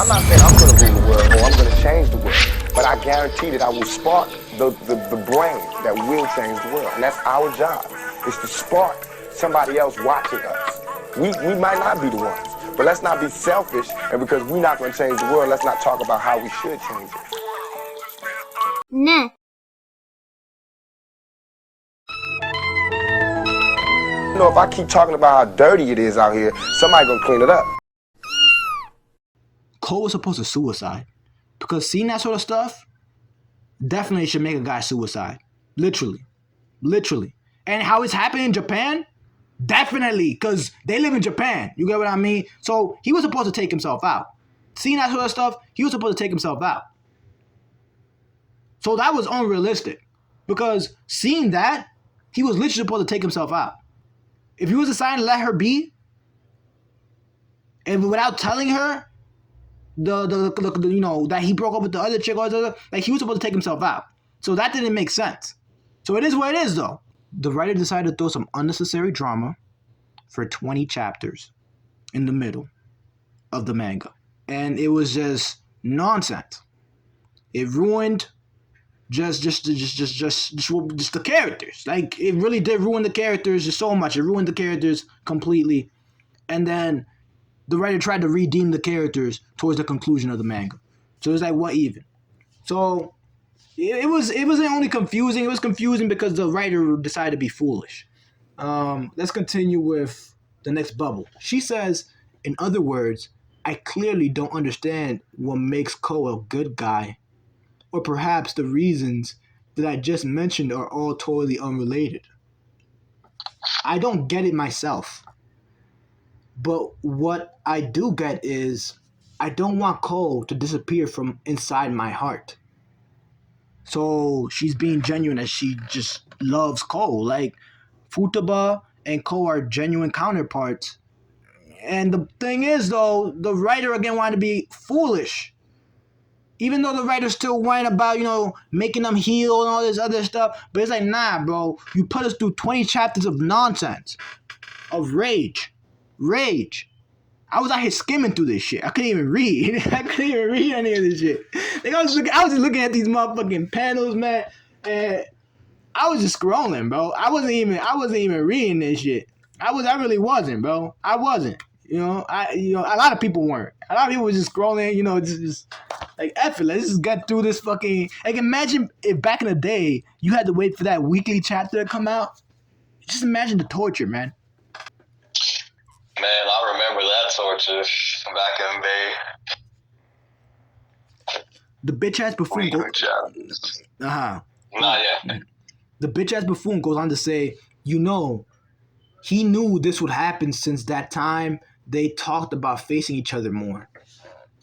I'm not saying I'm going to rule the world or I'm going to change the world, but I guarantee that I will spark the brain that will change the world. And that's our job, is to spark somebody else watching us. We might not be the ones, but let's not be selfish, and because we're not going to change the world, let's not talk about how we should change it. Nah. You know, if I keep talking about how dirty it is out here, somebody gonna clean it up. Cole was supposed to suicide because seeing that sort of stuff definitely should make a guy suicide. Literally. And how it's happening in Japan? Definitely, because they live in Japan. You get what I mean? So he was supposed to take himself out. Seeing that sort of stuff, he was supposed to take himself out. So that was unrealistic because seeing that, he was literally supposed to take himself out. If he was deciding to let her be, and without telling her, that he broke up with the other chick, like he was supposed to take himself out. So that didn't make sense. So it is what it is, though. The writer decided to throw some unnecessary drama for 20 chapters in the middle of the manga, and it was just nonsense. It ruined just the characters. Like, it really did ruin the characters just so much. It ruined the characters completely. And then the writer tried to redeem the characters towards the conclusion of the manga. So it was like, what even? So it wasn't only confusing. It was confusing because the writer decided to be foolish. Let's continue with the next bubble. She says, in other words, I clearly don't understand what makes Ko a good guy. Or perhaps the reasons that I just mentioned are all totally unrelated. I don't get it myself. But what I do get is I don't want Ko to disappear from inside my heart. So she's being genuine as she just loves Ko. Like, Futaba and Ko are genuine counterparts. And the thing is, though, the writer again wanted to be foolish. Even though the writer still whine about, making them heal and all this other stuff. But it's like, nah, bro. You put us through 20 chapters of nonsense. Of rage. I was out here skimming through this shit. I couldn't even read. I couldn't even read any of this shit. Like, I was just looking at these motherfucking panels, man. And I was just scrolling, bro. I wasn't even reading this shit. I really wasn't, bro. I wasn't. A lot of people weren't. A lot of people were just scrolling, just like, F it, let's just get through this fucking... Like, imagine if back in the day, you had to wait for that weekly chapter to come out. Just imagine the torture, man. Man, I remember that torture back in the day. The bitch-ass buffoon... Not yet. The bitch-ass buffoon goes on to say, he knew this would happen since that time they talked about facing each other more.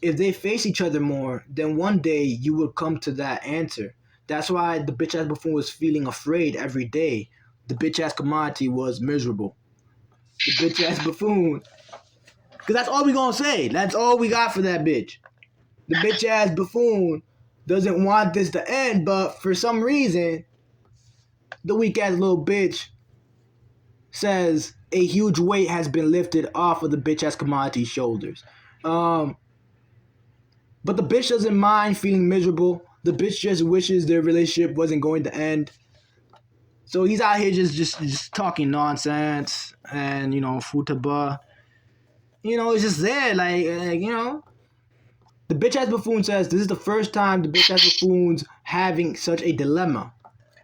If they face each other more, then one day you will come to that answer. That's why the bitch-ass buffoon was feeling afraid every day. The bitch-ass commodity was miserable. The bitch-ass buffoon. Because that's all we gonna say. That's all we got for that bitch. The bitch-ass buffoon doesn't want this to end, but for some reason, the weak-ass little bitch says a huge weight has been lifted off of the bitch-ass commodity's shoulders. But the bitch doesn't mind feeling miserable. The bitch just wishes their relationship wasn't going to end. So he's out here just talking nonsense. And, Futaba, it's just there. The bitch-ass buffoon says this is the first time the bitch-ass buffoon's having such a dilemma.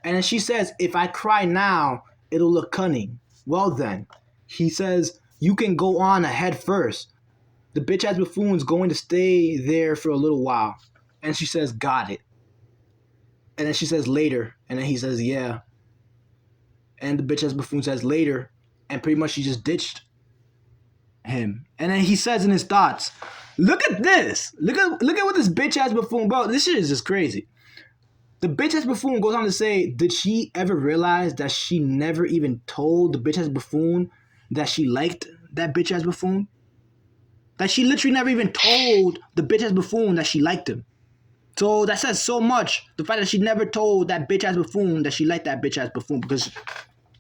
And then she says, if I cry now, it'll look cunning. Well then, he says, you can go on ahead first. The bitch-ass buffoon's going to stay there for a little while. And she says, got it. And then she says, later. And then he says, yeah. And the bitch-ass buffoon says, later. And pretty much she just ditched him. And then he says in his thoughts, look at this. Look at what this bitch-ass buffoon, bro. This shit is just crazy. The bitch-ass buffoon goes on to say, did she ever realize that she never even told the bitch-ass buffoon that she liked that bitch-ass buffoon? That she literally never even told the bitch-ass buffoon that she liked him. So that says so much. The fact that she never told that bitch-ass buffoon that she liked that bitch-ass buffoon, because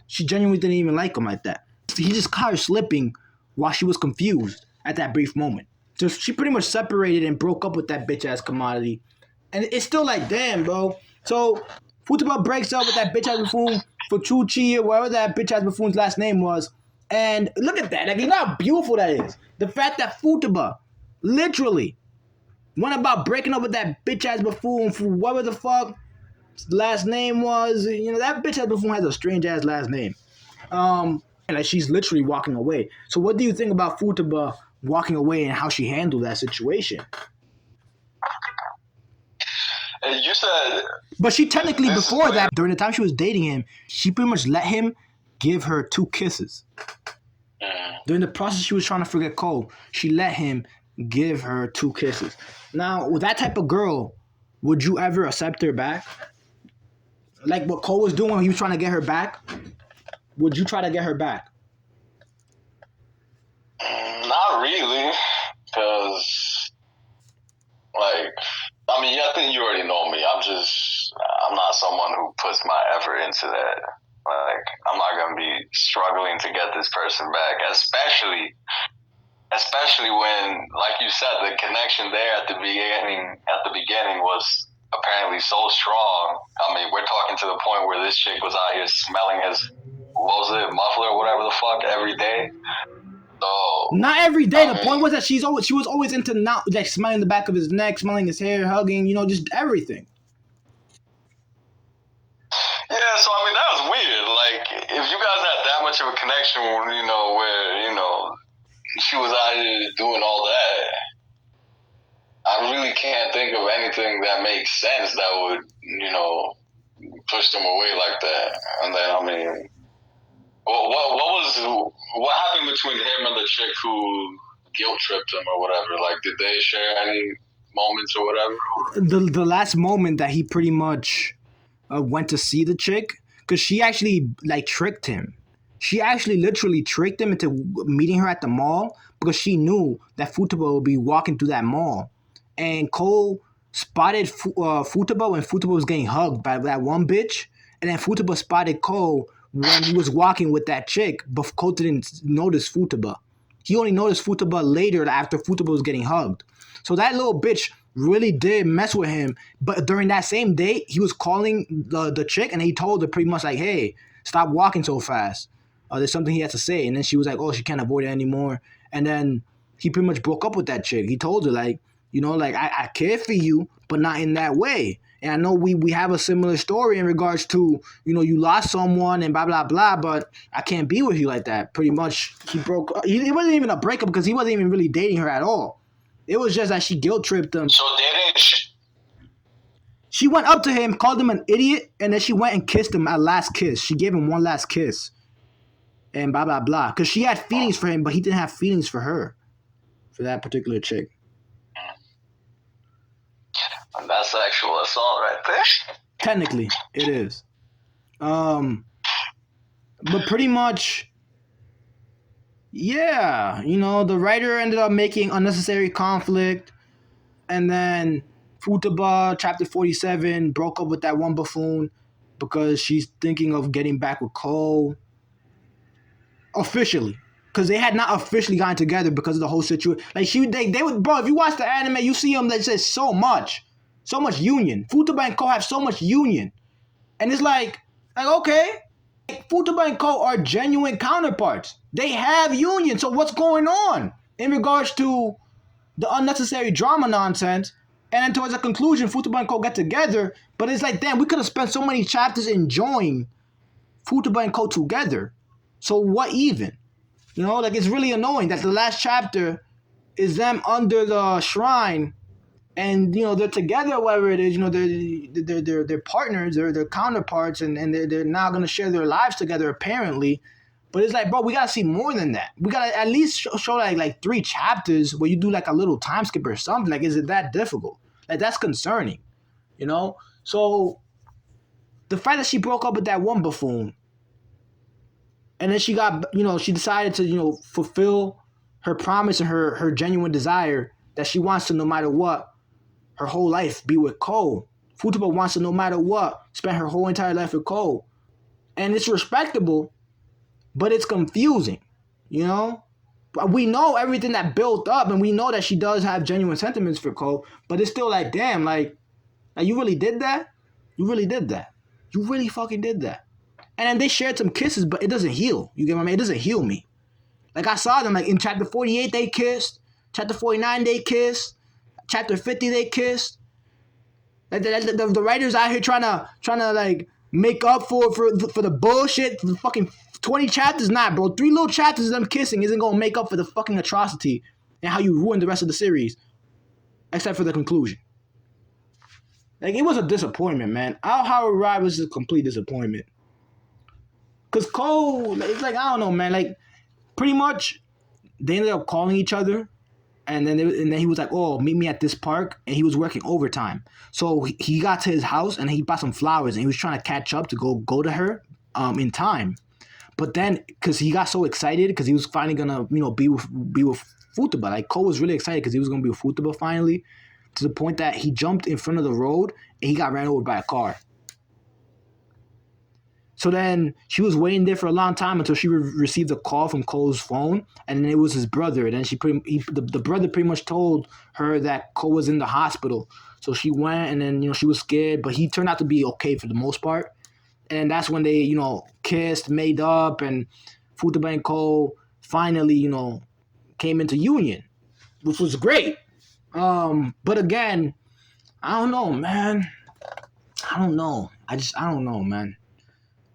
she genuinely didn't even like him like that. He just caught her slipping while she was confused at that brief moment. So she pretty much separated and broke up with that bitch ass commodity. And it's still like, damn, bro. So Futaba breaks up with that bitch ass buffoon for Chuchi or whatever that bitch ass buffoon's last name was. And look at that. Like, you know how beautiful that is. The fact that Futaba literally went about breaking up with that bitch ass buffoon for whatever the fuck last name was. You know, that bitch ass buffoon has a strange ass last name. And like she's literally walking away. So what do you think about Futaba walking away and how she handled that situation? You said, but she technically before that, during the time she was dating him, she pretty much let him give her 2 kisses. During the process she was trying to forget Cole, she let him give her 2 kisses. Now, with that type of girl, would you ever accept her back? Like what Cole was doing when he was trying to get her back? Would you try to get her back? Not really, because, like, I mean, I think you already know me. I'm not someone who puts my effort into that. Like, I'm not going to be struggling to get this person back, especially when, like you said, the connection there at the beginning was apparently so strong. I mean, we're talking to the point where this chick was out here smelling his, what was it, muffler or whatever the fuck, every day. So, not every day. The point was that she was always into not like smelling the back of his neck, smelling his hair, hugging, you know, just everything. Yeah, so I mean that was weird. Like, if you guys had that much of a connection, you know, where, you know, she was out here doing all that, I really can't think of anything that makes sense that would, you know, push them away like that. And then, I mean, what happened between him and the chick who guilt tripped him or whatever? Like, did they share any moments or whatever? The last moment that he pretty much went to see the chick, because she actually like tricked him. She actually literally tricked him into meeting her at the mall because she knew that Futaba would be walking through that mall. And Cole spotted Futaba when Futaba was getting hugged by that one bitch. And then Futaba spotted Cole when he was walking with that chick, but Cole didn't notice Futaba. He only noticed Futaba later after Futaba was getting hugged. So that little bitch really did mess with him. But during that same day, he was calling the chick and he told her pretty much like, hey, stop walking so fast. There's something he has to say. And then she was like, oh, she can't avoid it anymore. And then he pretty much broke up with that chick. He told her like, you know, like I care for you, but not in that way. And I know we have a similar story in regards to, you know, you lost someone and blah, blah, blah, but I can't be with you like that. Pretty much it wasn't even a breakup because he wasn't even really dating her at all. It was just that she guilt tripped him. So she went up to him, called him an idiot, and then she went and kissed him at last kiss. She gave him one last kiss. And blah, blah, blah. Because she had feelings for him, but he didn't have feelings for her. For that particular chick. And that's sexual assault right there. Technically, it is. But pretty much, yeah, you know, the writer ended up making unnecessary conflict, and then Futaba, chapter 47, broke up with that one buffoon because she's thinking of getting back with Cole. Officially. Because they had not officially gotten together because of the whole situation. Like, they would, bro, if you watch the anime, you see them, they say so much union. Futaba and Cole have so much union. And it's like okay, Futaba and Cole are genuine counterparts. They have union. So what's going on in regards to the unnecessary drama nonsense? And then towards the conclusion, Futaba and Cole get together. But it's like, damn, we could have spent so many chapters enjoying Futaba and Cole together. So what even? You know, like, it's really annoying that the last chapter is them under the shrine and, you know, they're together, whatever it is, you know, they're partners, they're counterparts, and they're now going to share their lives together, apparently. But it's like, bro, we got to see more than that. We got to at least show like 3 chapters where you do like a little time skip or something. Like, is it that difficult? Like, that's concerning, you know? So the fact that she broke up with that one buffoon, and then she got, you know, she decided to, you know, fulfill her promise and her genuine desire that she wants to, no matter what, her whole life be with Cole. Futaba wants to, no matter what, spend her whole entire life with Cole. And it's respectable, but it's confusing, you know? But we know everything that built up, and we know that she does have genuine sentiments for Cole, but it's still like, damn, like you really did that? You really did that. You really fucking did that. And then they shared some kisses, but it doesn't heal. You get what I mean? It doesn't heal me. Like, I saw them, like, in chapter 48, they kissed. Chapter 49, they kissed. Chapter 50, they kissed. Like, the writers out here trying to like, make up for the bullshit. For the fucking 20 chapters, nah, bro. 3 little chapters of them kissing isn't gonna make up for the fucking atrocity and how you ruined the rest of the series. Except for the conclusion. Like, it was a disappointment, man. Ao Haru Ride was a complete disappointment. Because Cole, it's like, I don't know, man. Like, pretty much, they ended up calling each other. And then he was like, oh, meet me at this park. And he was working overtime. So he got to his house and he bought some flowers. And he was trying to catch up to go to her in time. But then, because he got so excited, because he was finally going to, be with Futaba. Like, Cole was really excited because he was going to be with Futaba finally. To the point that he jumped in front of the road and he got ran over by a car. So then she was waiting there for a long time until she received a call from Cole's phone, and then it was his brother. And then the brother pretty much told her that Cole was in the hospital. So she went, and then she was scared, but he turned out to be okay for the most part. And that's when they kissed, made up, and Futaba and Cole finally came into union, which was great. But again, I don't know, man. I don't know, man.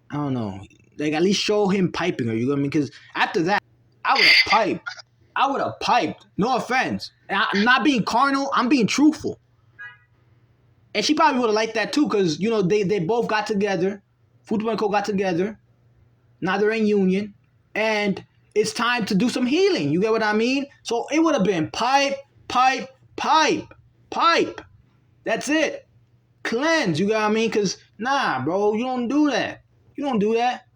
I don't know. Like, at least show him piping her, you know what I mean? Because after that, I would have piped. No offense. And I'm not being carnal. I'm being truthful. And she probably would have liked that too, because, they both got together. Futaba and Cole got together. Now they're in union. And it's time to do some healing. You get what I mean? So it would have been pipe. That's it. Cleanse, you get what I mean? Because, nah, bro, you don't do that. You don't do that.